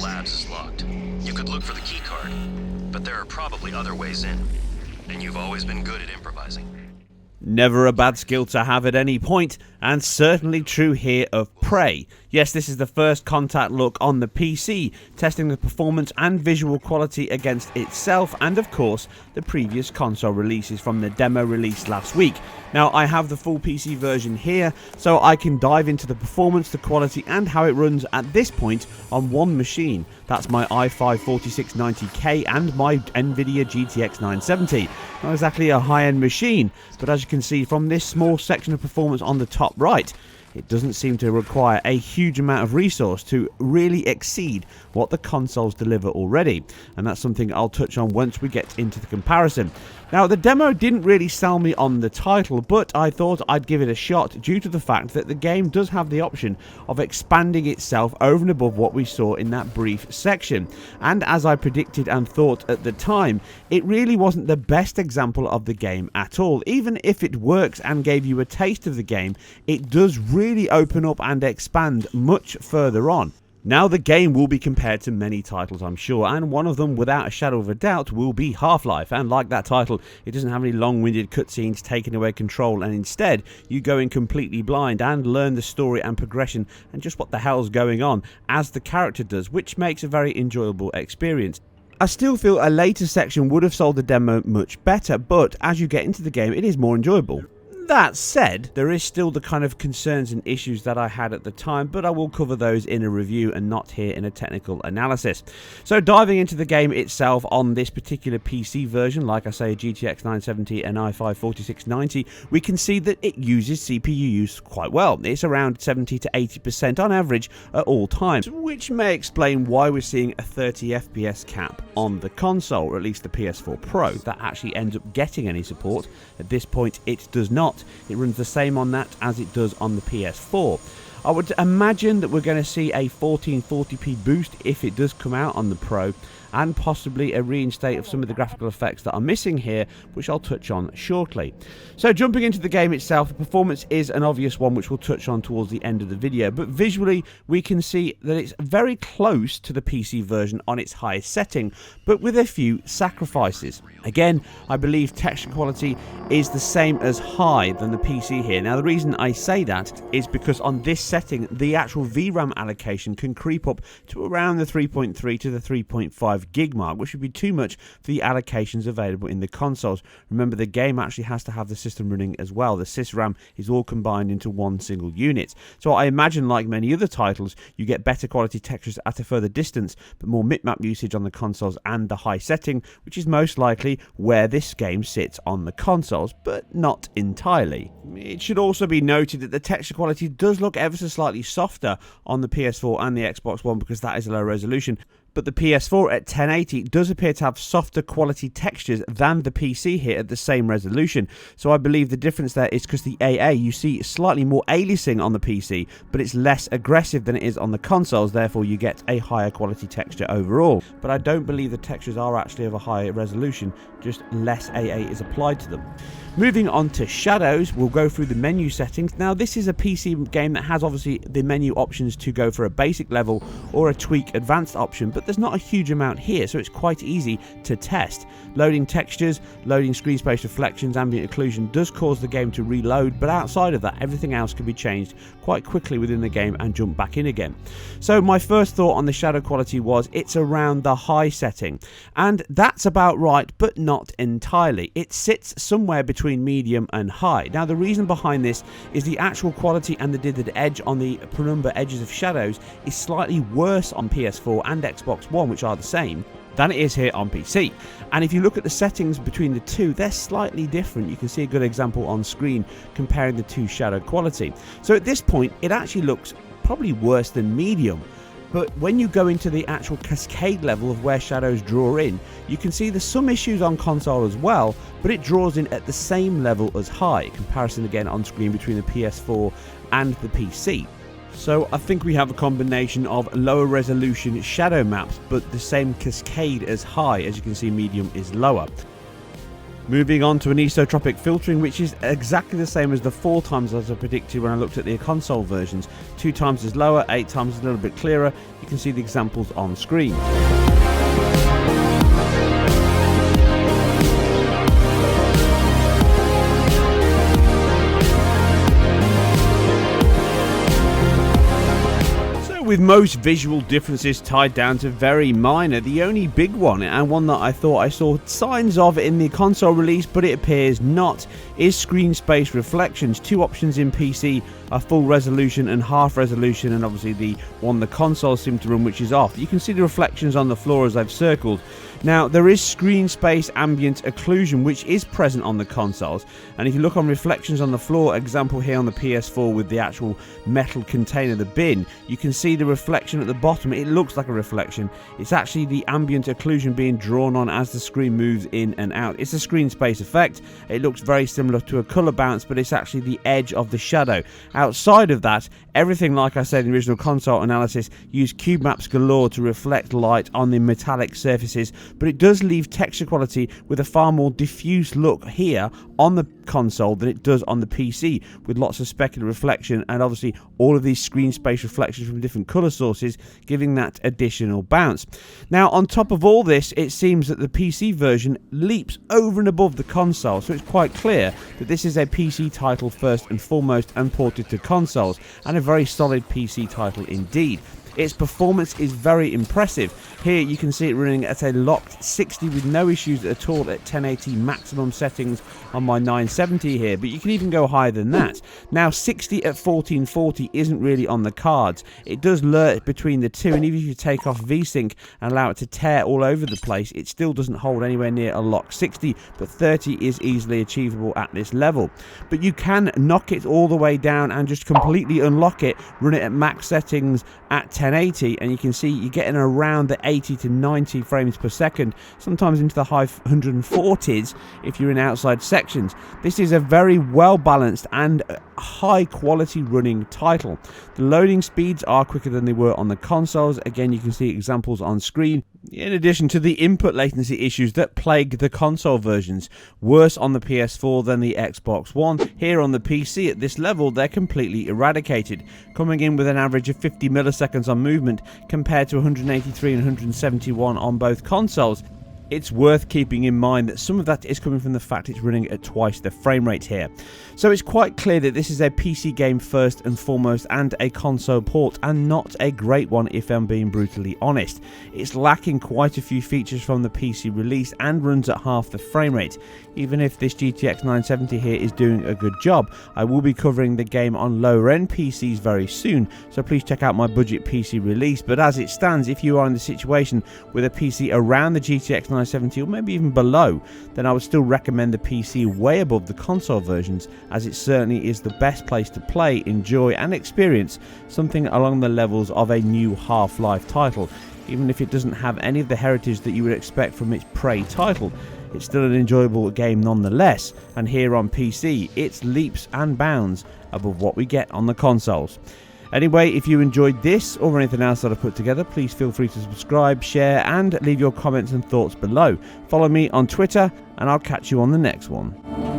labs is locked. You could look for the key card, but there are probably other ways in. And you've always been good at improvising. Never a bad skill to have at any point, and certainly true here of Prey. Yes, this is the first contact look on the PC, testing the performance and visual quality against itself and of course the previous console releases from the demo release last week. Now I have the full PC version here, so I can dive into the performance, the quality and how it runs at this point on one machine. That's my i5 4690K and my Nvidia GTX 970. Not exactly a high-end machine, but as you can see from this small section of performance on the top right, it doesn't seem to require a huge amount of resource to really exceed what the consoles deliver already, and that's something I'll touch on once we get into the comparison. Now the demo didn't really sell me on the title, but I thought I'd give it a shot due to the fact that the game does have the option of expanding itself over and above what we saw in that brief section, and as I predicted and thought at the time, it really wasn't the best example of the game at all. Even if it works and gave you a taste of the game, it does really open up and expand much further on. Now the game will be compared to many titles I'm sure, and one of them without a shadow of a doubt will be Half-Life, and like that title, it doesn't have any long-winded cutscenes taking away control, and instead you go in completely blind and learn the story and progression and just what the hell's going on as the character does, which makes a very enjoyable experience. I still feel a later section would have sold the demo much better, but as you get into the game it is more enjoyable. That said, there is still the kind of concerns and issues that I had at the time, but I will cover those in a review and not here in a technical analysis. So diving into the game itself on this particular PC version, like I say, a GTX 970 and i5 4690, we can see that it uses CPU use quite well. It's around 70 to 80% on average at all times, which may explain why we're seeing a 30 FPS cap on the console, or at least the PS4 Pro. That actually ends up getting any support. At this point, it does not. It runs the same on that as it does on the PS4. I would imagine that we're going to see a 1440p boost if it does come out on the Pro, and possibly a reinstate of some of the graphical effects that are missing here, which I'll touch on shortly. So jumping into the game itself, the performance is an obvious one which we'll touch on towards the end of the video, but visually we can see that it's very close to the PC version on its highest setting, but with a few sacrifices. Again, I believe texture quality is the same as high than the PC here. Now the reason I say that is because on this setting the actual VRAM allocation can creep up to around the 3.3 to the 3.5 gig mark, which would be too much for the allocations available in the consoles. Remember, the game actually has to have the system running as well. The sysram is all combined into one single unit. So I imagine, like many other titles, you get better quality textures at a further distance, but more bitmap usage on the consoles and the high setting, which is most likely where this game sits on the consoles, but not entirely. It should also be noted that the texture quality does look ever so slightly softer on the PS4 and the Xbox One because that is a low resolution, but the PS4 at 1080 does appear to have softer quality textures than the PC here at the same resolution. So I believe the difference there is because the AA, you see slightly more aliasing on the PC, but it's less aggressive than it is on the consoles, therefore you get a higher quality texture overall. But I don't believe the textures are actually of a higher resolution, just less AA is applied to them. Moving on to shadows, we'll go through the menu settings. Now this is a PC game that has obviously the menu options to go for a basic level or a tweak advanced option, but there's not a huge amount here, so it's quite easy to test. Loading textures, loading screen space reflections, ambient occlusion does cause the game to reload, but outside of that everything else can be changed quite quickly within the game and jump back in again. So my first thought on the shadow quality was it's around the high setting, and that's about right, but not entirely. It sits somewhere between medium and high. Now the reason behind this is the actual quality and the dithered edge on the penumbra edges of shadows is slightly worse on PS4 and Xbox One, which are the same, than it is here on PC. And if you look at the settings between the two, they're slightly different. You can see a good example on screen comparing the two shadow quality. So at this point it actually looks probably worse than medium. But when you go into the actual cascade level of where shadows draw in, you can see there's some issues on console as well, but it draws in at the same level as high. Comparison again on screen between the PS4 and the PC. So I think we have a combination of lower resolution shadow maps, but the same cascade as high. As you can see, medium is lower. Moving on to anisotropic filtering, which is exactly the same as the 4 times as I predicted when I looked at the console versions. 2 times is lower, 8 times is a little bit clearer. You can see the examples on screen. With most visual differences tied down to very minor, the only big one, and one that I thought I saw signs of in the console release but it appears not, is screen space reflections. 2 options in PC are full resolution and half resolution, and obviously the one the consoles seem to run, which is off. You can see the reflections on the floor as I've circled. Now, there is screen space ambient occlusion, which is present on the consoles, and if you look on reflections on the floor, example here on the PS4 with the actual metal container, the bin, you can see the reflection at the bottom. It looks like a reflection. It's actually the ambient occlusion being drawn on as the screen moves in and out. It's a screen space effect. It looks very similar to a color bounce, but it's actually the edge of the shadow. Outside of that, everything, like I said in the original console analysis, used cube maps galore to reflect light on the metallic surfaces, but it does leave texture quality with a far more diffuse look here on the console than it does on the PC, with lots of specular reflection and obviously all of these screen space reflections from different color sources, giving that additional bounce. Now, on top of all this, it seems that the PC version leaps over and above the console, so it's quite clear that this is a PC title first and foremost and ported to consoles, and a very solid PC title indeed. Its performance is very impressive. Here you can see it running at a locked 60 with no issues at all at 1080 maximum settings on my 970 here, but you can even go higher than that. Now 60 at 1440 isn't really on the cards. It does lurch between the two, and even if you take off VSync and allow it to tear all over the place, it still doesn't hold anywhere near a locked 60, but 30 is easily achievable at this level. But you can knock it all the way down and just completely unlock it, run it at max settings at 1080, and you can see you're getting around the 80 to 90 frames per second, sometimes into the high 140s if you're in outside sections. This is a very well balanced and high quality running title. The loading speeds are quicker than they were on the consoles. Again, you can see examples on screen, in addition to the input latency issues that plague the console versions. Worse on the PS4 than the Xbox One. Here on the PC at this level, they're completely eradicated, coming in with an average of 50 milliseconds on movement compared to 183 and 171 on both consoles. It's worth keeping in mind that some of that is coming from the fact it's running at twice the frame rate here. So it's quite clear that this is a PC game first and foremost and a console port, and not a great one if I'm being brutally honest. It's lacking quite a few features from the PC release and runs at half the frame rate. Even if this GTX 970 here is doing a good job, I will be covering the game on lower end PCs very soon, so please check out my budget PC release. But as it stands, if you are in the situation with a PC around the GTX 970 or maybe even below, then I would still recommend the PC way above the console versions, as it certainly is the best place to play, enjoy and experience something along the levels of a new Half-Life title. Even if it doesn't have any of the heritage that you would expect from its Prey title, it's still an enjoyable game nonetheless, and here on PC it's leaps and bounds above what we get on the consoles. Anyway, if you enjoyed this or anything else that I've put together, please feel free to subscribe, share and leave your comments and thoughts below. Follow me on Twitter, and I'll catch you on the next one.